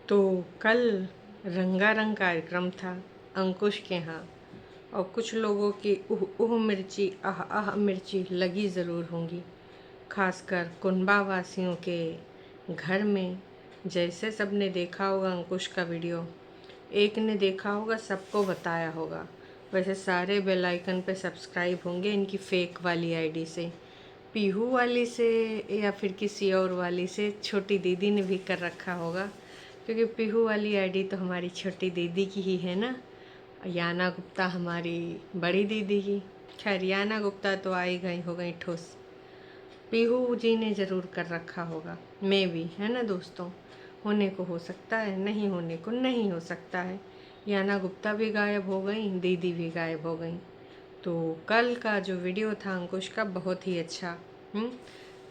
तो कल रंगारंग कार्यक्रम था अंकुश के यहाँ, और कुछ लोगों की उह मिर्ची आह आह मिर्ची लगी ज़रूर होंगी, खासकर कुंबा वासियों के घर में। जैसे सबने देखा होगा अंकुश का वीडियो, एक ने देखा होगा, सबको बताया होगा। वैसे सारे बेल आइकन पे सब्सक्राइब होंगे इनकी फेक वाली आईडी से, पीहू वाली से या फिर किसी और वाली से। छोटी दीदी ने भी कर रखा होगा, क्योंकि पीहू वाली आईडी तो हमारी छोटी दीदी की ही है ना, याना गुप्ता हमारी बड़ी दीदी की। खैर याना गुप्ता तो आई गई हो गई ठोस, पीहू जी ने ज़रूर कर रखा होगा। मैं भी, है ना दोस्तों, होने को हो सकता है, नहीं होने को नहीं हो सकता है। याना गुप्ता भी गायब हो गई, दीदी भी गायब हो गई। तो कल का जो वीडियो था अंकुश का, बहुत ही अच्छा।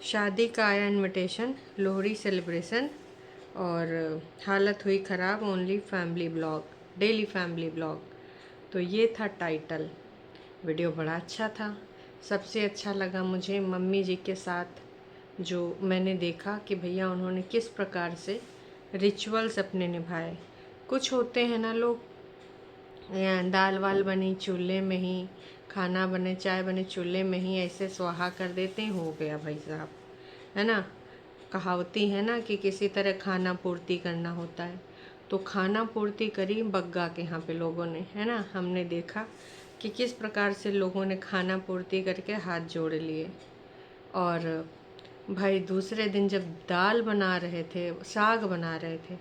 शादी का आया इनविटेशन, लोहड़ी सेलिब्रेशन, और हालत हुई ख़राब, only family blog, daily family blog. तो ये था टाइटल। वीडियो बड़ा अच्छा था। सबसे अच्छा लगा मुझे मम्मी जी के साथ जो मैंने देखा कि भैया उन्होंने किस प्रकार से रिचुअल्स अपने निभाए। कुछ होते हैं ना लोग, दाल वाल बनी चूल्हे में ही, खाना बने, चाय बने चूल्हे में ही, ऐसे स्वाहा कर देते हैं, हो गया भाई साहब, है ना। कहावती है ना कि किसी तरह खाना पूर्ति करना होता है। तो खाना पूर्ति करी बग्गा के यहाँ पे लोगों ने, है ना। हमने देखा कि किस प्रकार से लोगों ने खाना पूर्ति करके हाथ जोड़ लिए। और भाई दूसरे दिन जब दाल बना रहे थे, साग बना रहे थे,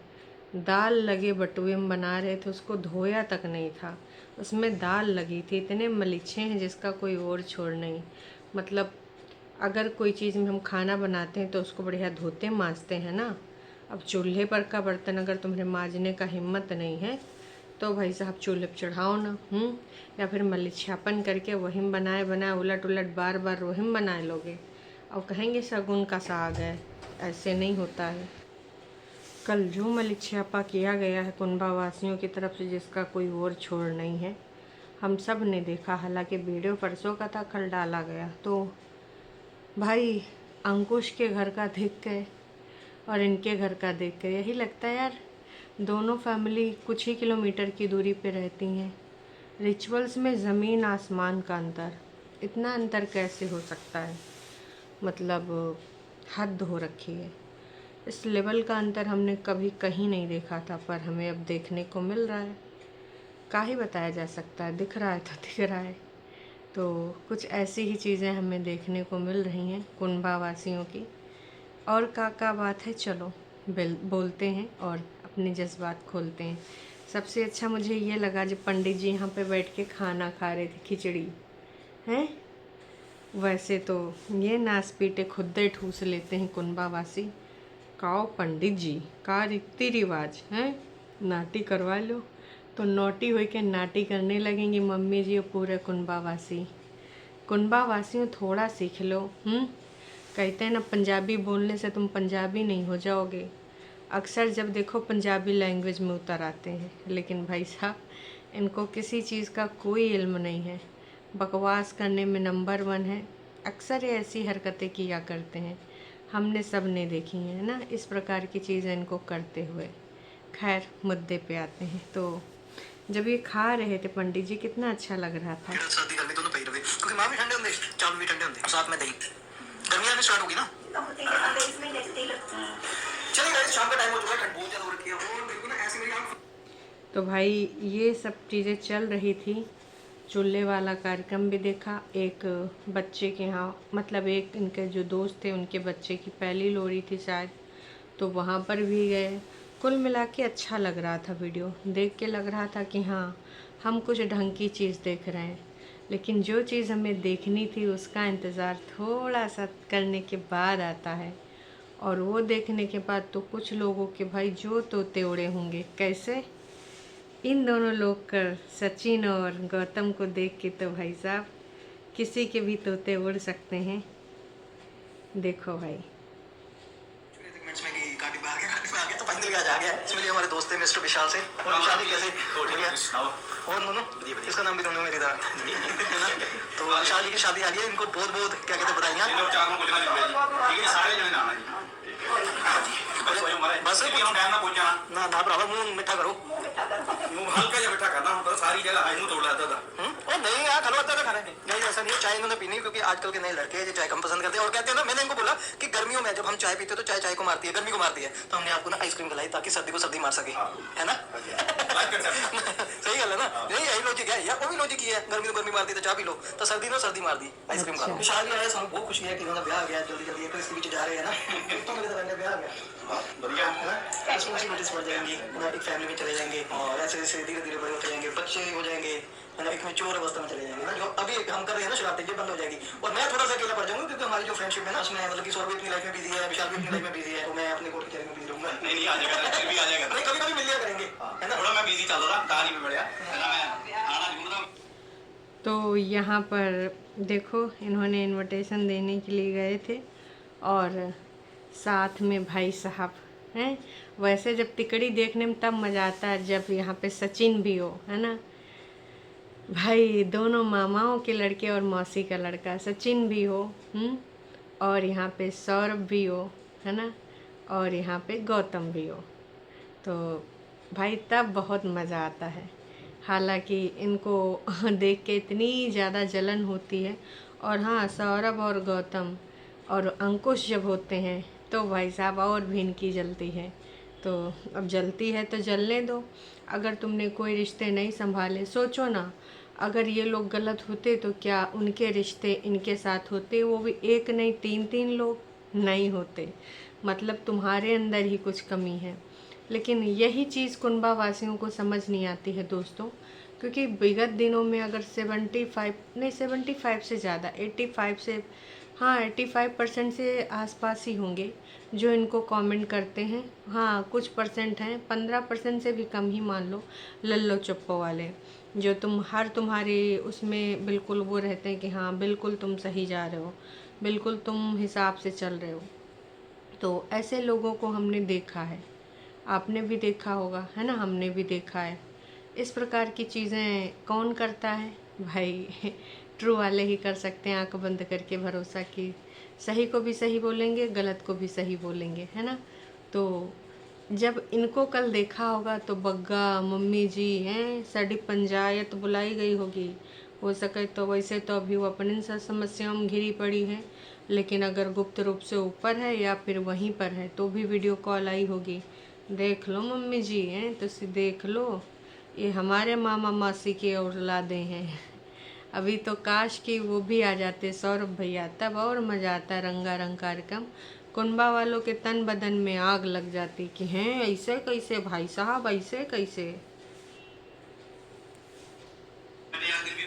दाल लगे बटुए में बना रहे थे, उसको धोया तक नहीं था, उसमें दाल लगी थी। इतने मलीछे हैं जिसका कोई और छोड़ नहीं। मतलब अगर कोई चीज़ में हम खाना बनाते हैं तो उसको बढ़िया धोते मांजते हैं ना। अब चूल्हे पर का बर्तन अगर तुम्हें मांजने का हिम्मत नहीं है तो भाई साहब चूल्हे पर चढ़ाओ ना। या फिर मलीछापन करके वही बनाए बनाए उलट उलट बार बार वही बनाए लोगे और कहेंगे शगुन का साग है। ऐसे नहीं होता है। कल जो मलीछापा किया गया है कुंबा वासियों की तरफ से, जिसका कोई और छोड़ नहीं है, हम सब ने देखा। हालांकि वीडियो परसों का था, कल डाला गया। तो भाई अंकुश के घर का देख के और इनके घर का देख के यही लगता है यार, दोनों फैमिली कुछ ही किलोमीटर की दूरी पे रहती हैं। रिचुअल्स में ज़मीन आसमान का अंतर, इतना अंतर कैसे हो सकता है? मतलब हद हो रखी है। इस लेवल का अंतर हमने कभी कहीं नहीं देखा था, पर हमें अब देखने को मिल रहा है। का ही बताया जा सकता है, दिख रहा है तो दिख रहा है। तो कुछ ऐसी ही चीज़ें हमें देखने को मिल रही हैं कुंबा वासियों की। और का बात है, चलो बोलते हैं और अपने जज्बात खोलते हैं। सबसे अच्छा मुझे ये लगा जब पंडित जी यहाँ पे बैठ के खाना खा रहे थे, खिचड़ी हैं। वैसे तो ये नास पीटे खुदे ठूस लेते हैं कुंबा वासी। काओ पंडित जी का रीति रिवाज हैं, नाटी करवा लो तो नोटी हो के नाटी करने लगेंगी मम्मी जी और पूरे कुंबा वासी। कुंबा वासियों थोड़ा सीख लो। कहते हैं ना पंजाबी बोलने से तुम पंजाबी नहीं हो जाओगे। अक्सर जब देखो पंजाबी लैंग्वेज में उतर आते हैं, लेकिन भाई साहब इनको किसी चीज़ का कोई इल्म नहीं है। बकवास करने में नंबर 1 है। अक्सर ये ऐसी हरकतें किया करते हैं, हमने सब ने देखी हैं ना, इस प्रकार की चीज़ें इनको करते हुए। खैर मुद्दे पे आते हैं। तो जब ये खा रहे थे पंडित जी, कितना अच्छा लग रहा था। सर्दी गर्मी दोनों पई रहे, क्योंकि मां भी ठंडे होंगे, चावल भी ठंडे होंगे, साथ में दही। गर्मियां भी स्टार्ट होगी ना, चलिए शाम का टाइम हो चुका है, ठंड बहुत ज्यादा हो रखी है और बिल्कुल ना ऐसे मेरी आंख। तो भाई ये सब चीज़ें चल रही थी। चूल्हे वाला कार्यक्रम भी देखा। एक बच्चे के यहाँ, मतलब एक इनके जो दोस्त थे उनके बच्चे की पहली लोहड़ी थी शायद, तो वहाँ पर भी गए। कुल मिला के अच्छा लग रहा था। वीडियो देख के लग रहा था कि हाँ हम कुछ ढंग की चीज़ देख रहे हैं। लेकिन जो चीज़ हमें देखनी थी उसका इंतज़ार थोड़ा सा करने के बाद आता है, और वो देखने के बाद तो कुछ लोगों के भाई जो तोते उड़े होंगे। कैसे? इन दोनों लोग का, सचिन और गौतम को देख के तो भाई साहब किसी के भी तोते उड़ सकते हैं। देखो भाई तो फाइनली आज आ गया है। इसमें हमारे दोस्त हैं मिस्टर विशाल से, और विशाल जी कैसे बढ़िया, और दोनों इसका नाम भी दोनों मेरी तरह है ना। तो विशाल जी की शादी आ गई है, इनको बहुत बहुत क्या कहते हैं बधाइयाँ। बस ना ना भरावा मुंह मिठा करो हल्का जिहा मिठा करना ਹੁੰਦਾ सारी जगह हाई ਨੂੰ ਤੋੜ ਲੈਂਦਾ था ओ नहीं यार खलवत्ता तो खाना नहीं ऐसा नहीं है चाय इन्होंने पीनी क्योंकि आजकल के नए लड़के हैं जो चाय कम पसंद करते हैं और कहते हैं ना मैंने इनको बोला कि गर्मियों में जब हम चाय पीते हैं तो चाय चाय को मारती है गर्मी को मारती है तो हमने आपको ना आइसक्रीम खिलाई ताकि सर्दी को सर्दी मार सके है ना सही गल है ना नहीं यही लॉजिक है यार वो भी लॉजिक ही है गर्मी तो गर्मी मारती तो चाय पी लो तो सर्दी नो सर्दी मार दी आइसक्रीम खा लो विशाल भी आया ਸਾਨੂੰ बहुत खुशी है कि इन्होंने ब्याह आ गया जल्दी जल्दी तो इसके बीच जा रहे हैं ना तो मेरे तरह ब्याह आ गया बढ़िया है ना रिस्पॉन्सिबिलिटीज बढ़ जाएंगी एक फैमिली में चले जाएंगे और ऐसे ऐसे धीरे धीरे बड़े होते जाएंगे बच्चे हो जाएंगे है ना एक मैच्योर अवस्था में चले जाएंगे ना जो अभी हम कर रहे हैं ना शरारतें ये बंद हो जाएगी और मैं थोड़ा सा अकेला पड़ जाऊंगा क्योंकि हमारी जो फ्रेंडशिप है ना उसमें मतलब कि सौरभ भी अपनी लाइफ में बिजी है विशाल भी अपनी लाइफ में बिजी है तो मैं अपने कोर्ट कचहरी में बिजी रहूंगा नहीं आ जाएगा फिर भी आ जाएगा नहीं कभी कभी मिल लिया करेंगे है ना थोड़ा मैं बिजी चल रहा था नहीं बढ़िया मैं आना जरूर था तो यहाँ पर देखो इन्होंने इनविटेशन देने के लिए गए थे और साथ में भाई साहब हैं। वैसे जब तिकड़ी देखने में तब मज़ा आता है जब यहाँ पे सचिन भी हो, है ना भाई, दोनों मामाओं के लड़के और मौसी का लड़का सचिन भी हो और यहाँ पे सौरभ भी हो, है ना, और यहाँ पे गौतम भी हो, तो भाई तब बहुत मज़ा आता है। हालांकि इनको देख के इतनी ज़्यादा जलन होती है। और हाँ, सौरभ और गौतम और अंकुश जब होते हैं तो भाई साहब और भी इनकी जलती है। तो अब जलती है तो जलने दो। अगर तुमने कोई रिश्ते नहीं संभाले, सोचो ना, अगर ये लोग गलत होते तो क्या उनके रिश्ते इनके साथ होते? वो भी एक नहीं 3-3 लोग नहीं होते। मतलब तुम्हारे अंदर ही कुछ कमी है। लेकिन यही चीज़ कुनबा वासियों को समझ नहीं आती है दोस्तों, क्योंकि विगत दिनों में अगर 75 से ज़्यादा 85% से आसपास ही होंगे जो इनको कमेंट करते हैं। हाँ, कुछ परसेंट हैं, 15% से भी कम ही मान लो, लल्लो चप्पो वाले, जो तुम्हारे उसमें बिल्कुल वो रहते हैं कि हाँ बिल्कुल तुम सही जा रहे हो, बिल्कुल तुम हिसाब से चल रहे हो। तो ऐसे लोगों को हमने देखा है, आपने भी देखा होगा, है ना, हमने भी देखा है। इस प्रकार की चीज़ें कौन करता है भाई? ट्रू वाले ही कर सकते हैं, आंख बंद करके भरोसा कि सही को भी सही बोलेंगे, गलत को भी सही बोलेंगे, है ना। तो जब इनको कल देखा होगा तो बग्गा मम्मी जी हैं साड़ी पंचायत बुलाई गई होगी। हो सके तो वैसे तो अभी वो अपनी समस्याओं में घिरी पड़ी है, लेकिन अगर गुप्त रूप से ऊपर है या फिर वहीं पर है तो भी वीडियो कॉल आई होगी। देख लो मम्मी जी हैं तो देख लो, ये हमारे मामा मासी के औलादे हैं। अभी तो काश कि वो भी आ जाते सौरभ भैया, तब और मज़ा आता रंगारंग कार्यक्रम। कुनबा वालों के तन बदन में आग लग जाती कि हैं ऐसे कैसे भाई साहब, ऐसे कैसे।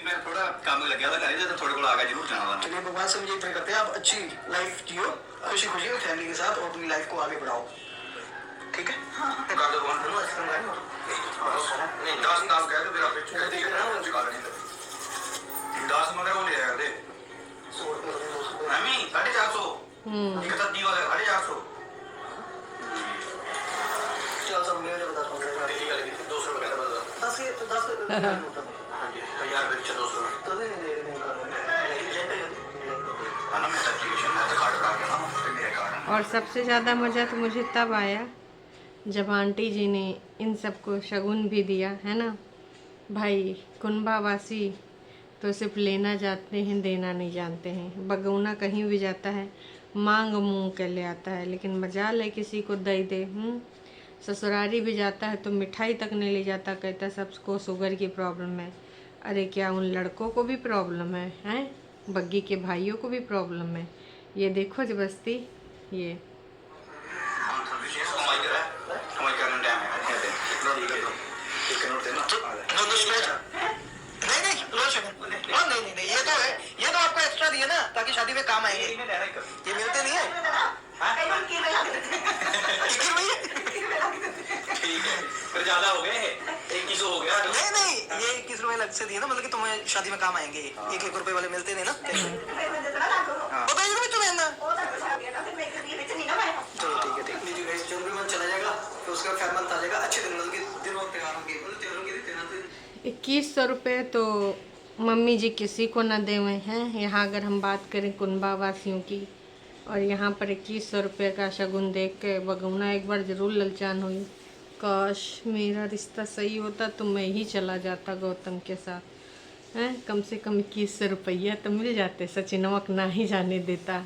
मैं थोड़ा काम में लग गया था घर से, तो थोड़े को आगे जरूर जाना था। चलिए भगवान से मुझे प्रे करते हैं आप अच्छी लाइफ जियो, खुशी खुशी फैमिली के साथ और अपनी लाइफ को आगे बढ़ाओ, ठीक है। कर दो कौन नहीं 10 नाम कह दो मेरा पिक्चर देख रहा हूं निकाल नहीं 10 मगर वो ले आया दे 100 रुपए मम्मी 450 एक तो दी वाले 450 चल सब मेरे बता 15 ठीक है 200 रुपए का बता 10 हां जी यार बिच 200 तो नहीं दे रहे ना मैं एप्लीकेशन में कार्ड लगा के ना मेरे कार्ड। और सबसे ज़्यादा मज़ा तो मुझे तब आया जब आंटी जी ने इन सबको शगुन भी दिया, है ना भाई। कुनबा वासी तो सिर्फ लेना जानते हैं, देना नहीं जानते हैं। बगौना कहीं भी जाता है मांग मुँह के ले आता है, लेकिन मजाल है किसी को दे दे। ससुरारी भी जाता है तो मिठाई तक नहीं ले जाता, कहता सबको शुगर की प्रॉब्लम है। अरे क्या उन लड़कों को भी प्रॉब्लम है, हैं? बग्गी के भाइयों को भी प्रॉब्लम है। ये देखो जबरदस्ती, ये नहीं ये तो आपको एक्स्ट्रा दिया ना ताकि शादी में काम आएंगे। ये मिलते नहीं है ठीक है फिर ज्यादा हो गए 21 हो गया। नहीं ये 21 रुपए अलग से दिए ना, मतलब कि तुम्हें शादी में काम आएंगे। 1-1 रुपए वाले मिलते नहीं ना। बताइए ना तुम्हें ना। चलो ठीक है लीजिए जनवरी मंथ चला जाएगा फिर उसके बाद 5 मंथ आ जाएगा। अच्छे दिन मतलब कि दिनों त्योहारों के 2100 रुपये तो मम्मी जी किसी को न देवे हैं। यहाँ अगर हम बात करें कुनबा वासियों की और यहाँ पर 2100 रुपये का शगुन देख के बगौना एक बार ज़रूर ललचान हुई। काश मेरा रिश्ता सही होता तो मैं ही चला जाता गौतम के साथ। हैं, कम से कम 2100 रुपया तो मिल जाते, सचिनवक ना ही जाने देता।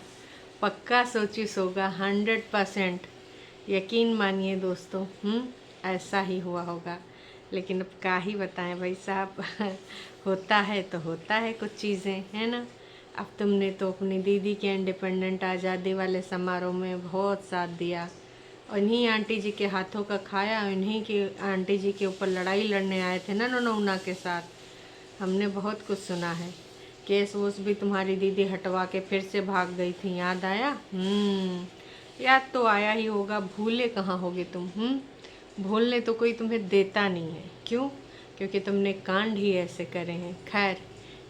पक्का सोची सोगा, 100% यकीन मानिए दोस्तों। ऐसा ही हुआ होगा। लेकिन अब क्या ही बताएं भाई साहब होता है तो होता है कुछ चीज़ें, है ना। अब तुमने तो अपनी दीदी के इंडिपेंडेंट आज़ादी वाले समारोह में बहुत साथ दिया, उन्हीं आंटी जी के हाथों का खाया, उन्हीं की आंटी जी के ऊपर लड़ाई लड़ने आए थे ना नोना के साथ। हमने बहुत कुछ सुना है। केस वोस भी तुम्हारी दीदी हटवा के फिर से भाग गई थी, याद आया? याद तो आया ही होगा, भूले कहाँ होगे तुम। भूलने तो कोई तुम्हें देता नहीं है। क्यों? क्योंकि तुमने कांड ही ऐसे करे हैं। खैर,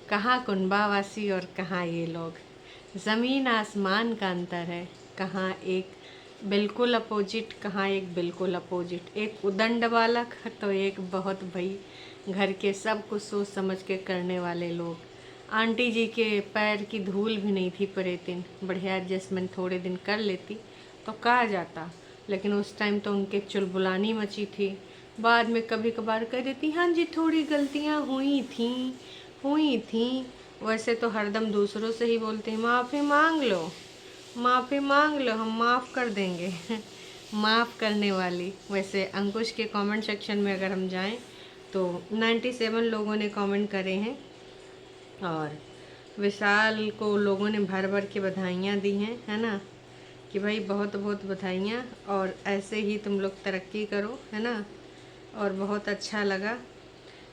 कहाँ कुंबावासी और कहाँ ये लोग, ज़मीन आसमान का अंतर है। कहाँ एक बिल्कुल अपोजिट, कहाँ एक बिल्कुल अपोजिट। एक उदंड बालक तो एक बहुत भाई घर के सब कुछ सोच समझ के करने वाले लोग। आंटी जी के पैर की धूल भी नहीं थी परेतिन, बढ़िया एडजस्टमेंट थोड़े दिन कर लेती तो कहा जाता। लेकिन उस टाइम तो उनके चुलबुलानी मची थी। बाद में कभी कभार कह देती, हाँ जी थोड़ी गलतियाँ हुई थी। वैसे तो हरदम दूसरों से ही बोलते हैं, माफ़ी मांग लो, हम माफ़ कर देंगे माफ़ करने वाली। वैसे अंकुश के कमेंट सेक्शन में अगर हम जाएं तो 97 लोगों ने कमेंट करे हैं और विशाल को लोगों ने भर भर के बधाइयाँ दी हैं, है ना, कि भाई बहुत बहुत बधाइयाँ और ऐसे ही तुम लोग तरक्की करो, है ना। और बहुत अच्छा लगा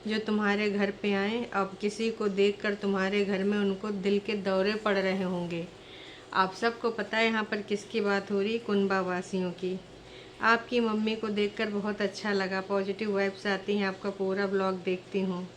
जो तुम्हारे घर पे आए। अब किसी को देखकर तुम्हारे घर में उनको दिल के दौरे पड़ रहे होंगे। आप सबको पता है यहाँ पर किसकी बात हो रही, कुंबा वासियों की। आपकी मम्मी को देखकर बहुत अच्छा लगा, पॉजिटिव वाइब्स आती हैं, आपका पूरा ब्लॉग देखती हूँ।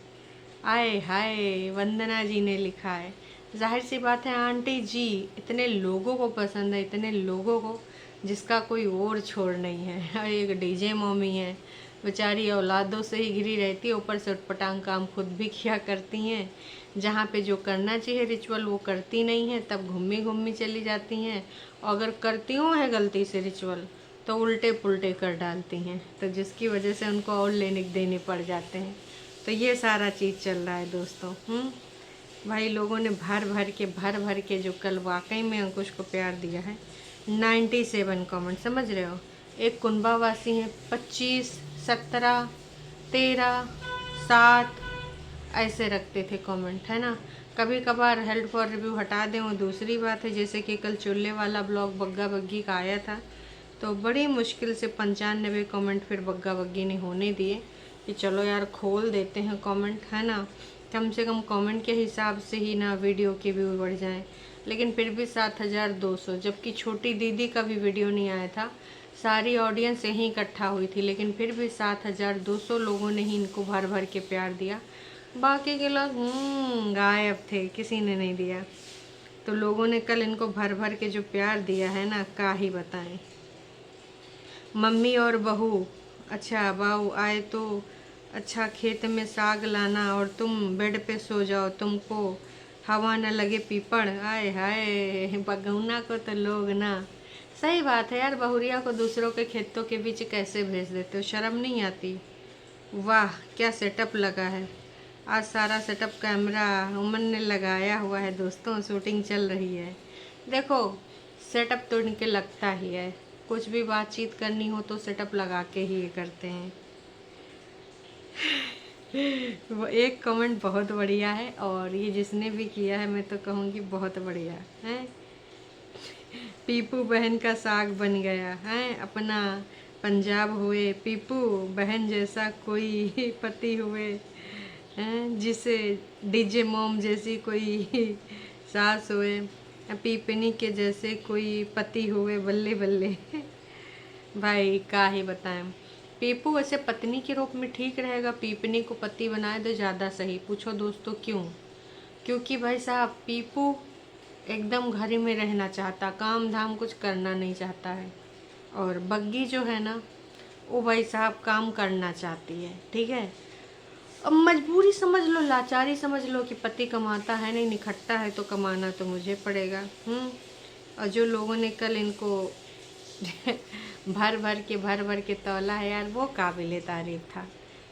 आए हाय, वंदना जी ने लिखा है। जाहिर सी बात है आंटी जी इतने लोगों को पसंद है, इतने लोगों को, जिसका कोई और छोड़ नहीं है। और एक डीजे मम्मी है, बेचारी औलादों से ही घिरी रहती है, ऊपर से उटपटांग काम खुद भी किया करती हैं। जहाँ पे जो करना चाहिए रिचुअल वो करती नहीं है, तब घूमी घूमी चली जाती हैं। और अगर करती हूँ है गलती से रिचुअल तो उल्टे पुल्टे कर डालती हैं, तो जिसकी वजह से उनको और लेने देने पड़ जाते हैं। तो ये सारा चीज़ चल रहा है दोस्तों। भाई लोगों ने भर भर के जो कल वाकई में अंकुश को प्यार दिया है, 97 कमेंट, समझ रहे हो। एक कुंबावासी हैं 25, 17, 13, 7 ऐसे रखते थे कमेंट, है ना। कभी कभार हेल्प फॉर रिव्यू हटा दें वो दूसरी बात है। जैसे कि कल चूल्हे वाला ब्लॉग बग्गा बग्गी का आया था तो बड़ी मुश्किल से 95 कमेंट फिर बग्गा बग्गी ने होने दिए कि चलो यार खोल देते हैं कमेंट, है ना, कम से कम कमेंट के हिसाब से ही ना वीडियो के व्यू बढ़ जाएं। लेकिन फिर भी 7200, जबकि छोटी दीदी का भी वीडियो नहीं आया था, सारी ऑडियंस यहीं इकट्ठा हुई थी, लेकिन फिर भी 7200 लोगों ने ही इनको भर भर के प्यार दिया। बाकी के लोग गायब थे, किसी ने नहीं दिया। तो लोगों ने कल इनको भर भर के जो प्यार दिया है ना, क्या ही बताएं। मम्मी और बहू, अच्छा बाऊ आए तो अच्छा खेत में साग लाना और तुम बेड पे सो जाओ, तुमको हवा न लगे पीपड़। आए हाय, बगौना को तो लोग ना, सही बात है यार, बहुरिया को दूसरों के खेतों के बीच कैसे भेज देते हो, शर्म नहीं आती। वाह क्या सेटअप लगा है आज, सारा सेटअप कैमरा उमन ने लगाया हुआ है दोस्तों, शूटिंग चल रही है। देखो सेटअप तो इनके लगता ही है, कुछ भी बातचीत करनी हो तो सेटअप लगा के ही ये करते हैं। वो एक कमेंट बहुत बढ़िया है और ये जिसने भी किया है मैं तो कहूँगी बहुत बढ़िया है। पीपू बहन का साग बन गया है, अपना पंजाब हुए पीपू बहन जैसा कोई पति हुए हैं, जिसे डीजे मोम जैसी कोई सास हुए, पीपनी के जैसे कोई पति हुए, बल्ले बल्ले। भाई का ही बताएं। पीपू वैसे पत्नी के रूप में ठीक रहेगा, पीपनी को पति बनाए तो ज़्यादा सही। पूछो दोस्तों क्यों? क्योंकि भाई साहब पीपू एकदम घर ही में रहना चाहता, काम धाम कुछ करना नहीं चाहता है। और बग्गी जो है ना, वो भाई साहब काम करना चाहती है, ठीक है। अब मजबूरी समझ लो, लाचारी समझ लो कि पति कमाता है नहीं, निखटता है तो कमाना तो मुझे पड़ेगा। और जो लोगों ने कल इनको भर भर के तौला है यार, वो काबिले तारीफ था,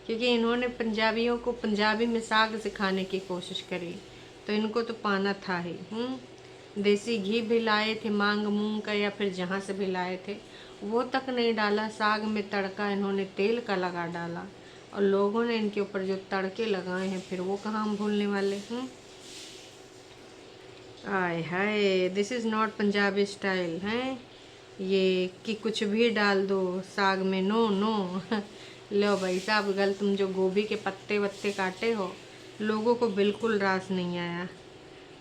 क्योंकि इन्होंने पंजाबियों को पंजाबी में साग सिखाने की कोशिश करी, तो इनको तो पाना था ही। देसी घी भी लाए थे, मांग मूंग का या फिर जहाँ से भी लाए थे, वो तक नहीं डाला। साग में तड़का इन्होंने तेल का लगा डाला, और लोगों ने इनके ऊपर जो तड़के लगाए हैं फिर वो कहाँ हम भूलने वाले। आय हाय, this is not Punjabi style है ये, कि कुछ भी डाल दो साग में। नो नो लो भाई साहब, कल तुम जो गोभी के पत्ते वत्ते काटे हो, लोगों को बिल्कुल रास नहीं आया।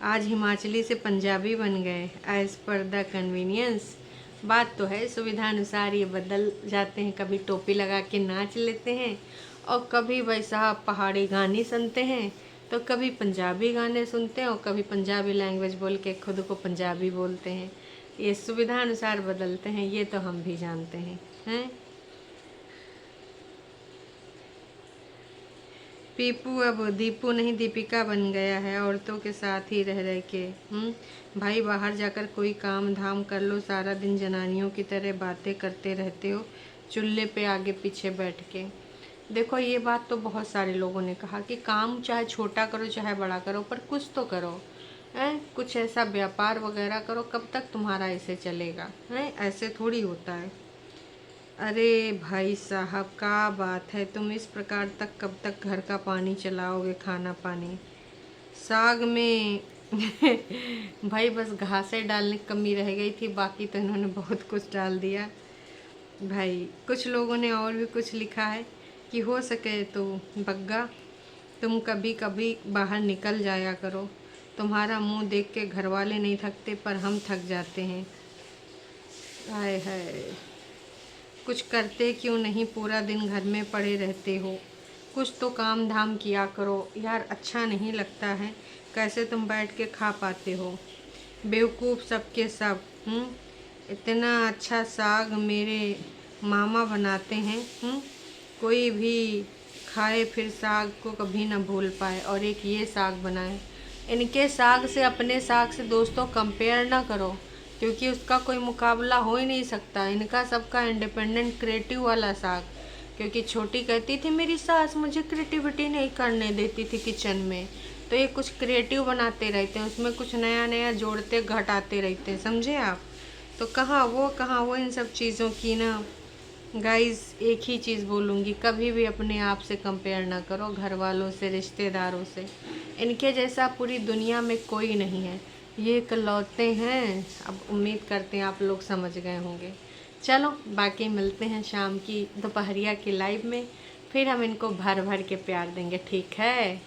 आज हिमाचली से पंजाबी बन गए एज पर द कन्वीनियंस। बात तो है, सुविधा अनुसार ये बदल जाते हैं, कभी टोपी लगा के नाच लेते हैं, और कभी भाई साहब पहाड़ी गाने सुनते हैं, तो कभी पंजाबी गाने सुनते हैं, और कभी पंजाबी लैंग्वेज बोल के खुद को पंजाबी बोलते हैं। ये सुविधा अनुसार बदलते हैं, ये तो हम भी जानते हैं। पीपू अब दीपू नहीं दीपिका बन गया है, औरतों के साथ ही रह रह के। भाई बाहर जाकर कोई काम धाम कर लो, सारा दिन जनानियों की तरह बातें करते रहते हो चूल्हे पे आगे पीछे बैठ के। देखो ये बात तो बहुत सारे लोगों ने कहा कि काम चाहे छोटा करो चाहे बड़ा करो, पर कुछ तो करो, कुछ ऐसा व्यापार वगैरह करो, कब तक तुम्हारा ऐसे चलेगा, ऐसे थोड़ी होता है। अरे भाई साहब, क्या बात है, तुम इस प्रकार तक कब तक घर का पानी चलाओगे, खाना पानी। साग में भाई बस घासें डालने की कमी रह गई थी, बाकी तो इन्होंने बहुत कुछ डाल दिया भाई। कुछ लोगों ने और भी कुछ लिखा है कि हो सके तो बग्गा तुम कभी कभी बाहर निकल जाया करो, तुम्हारा मुंह देख के घर वाले नहीं थकते पर हम थक जाते हैं। आय हाय, कुछ करते क्यों नहीं, पूरा दिन घर में पड़े रहते हो, कुछ तो काम धाम किया करो यार, अच्छा नहीं लगता है, कैसे तुम बैठ के खा पाते हो। बेवकूफ़ सबके सब। इतना अच्छा साग मेरे मामा बनाते हैं, कोई भी खाए फिर साग को कभी ना भूल पाए, और एक ये साग बनाए। इनके साग से अपने साग से दोस्तों कंपेयर ना करो, क्योंकि उसका कोई मुकाबला हो ही नहीं सकता। इनका सबका इंडिपेंडेंट क्रिएटिव वाला साग, क्योंकि छोटी कहती थी मेरी सास मुझे क्रिएटिविटी नहीं करने देती थी किचन में, तो ये कुछ क्रिएटिव बनाते रहते हैं, उसमें कुछ नया नया जोड़ते घटाते रहते हैं, समझे आप। तो कहाँ वो इन सब चीज़ों की ना। गाइस एक ही चीज़ बोलूँगी, कभी भी अपने आप से कंपेयर ना करो, घर वालों से, रिश्तेदारों से। इनके जैसा पूरी दुनिया में कोई नहीं है, ये इकलौते हैं। अब उम्मीद करते हैं आप लोग समझ गए होंगे। चलो बाकी मिलते हैं शाम की दोपहरिया की लाइव में, फिर हम इनको भर भर के प्यार देंगे, ठीक है।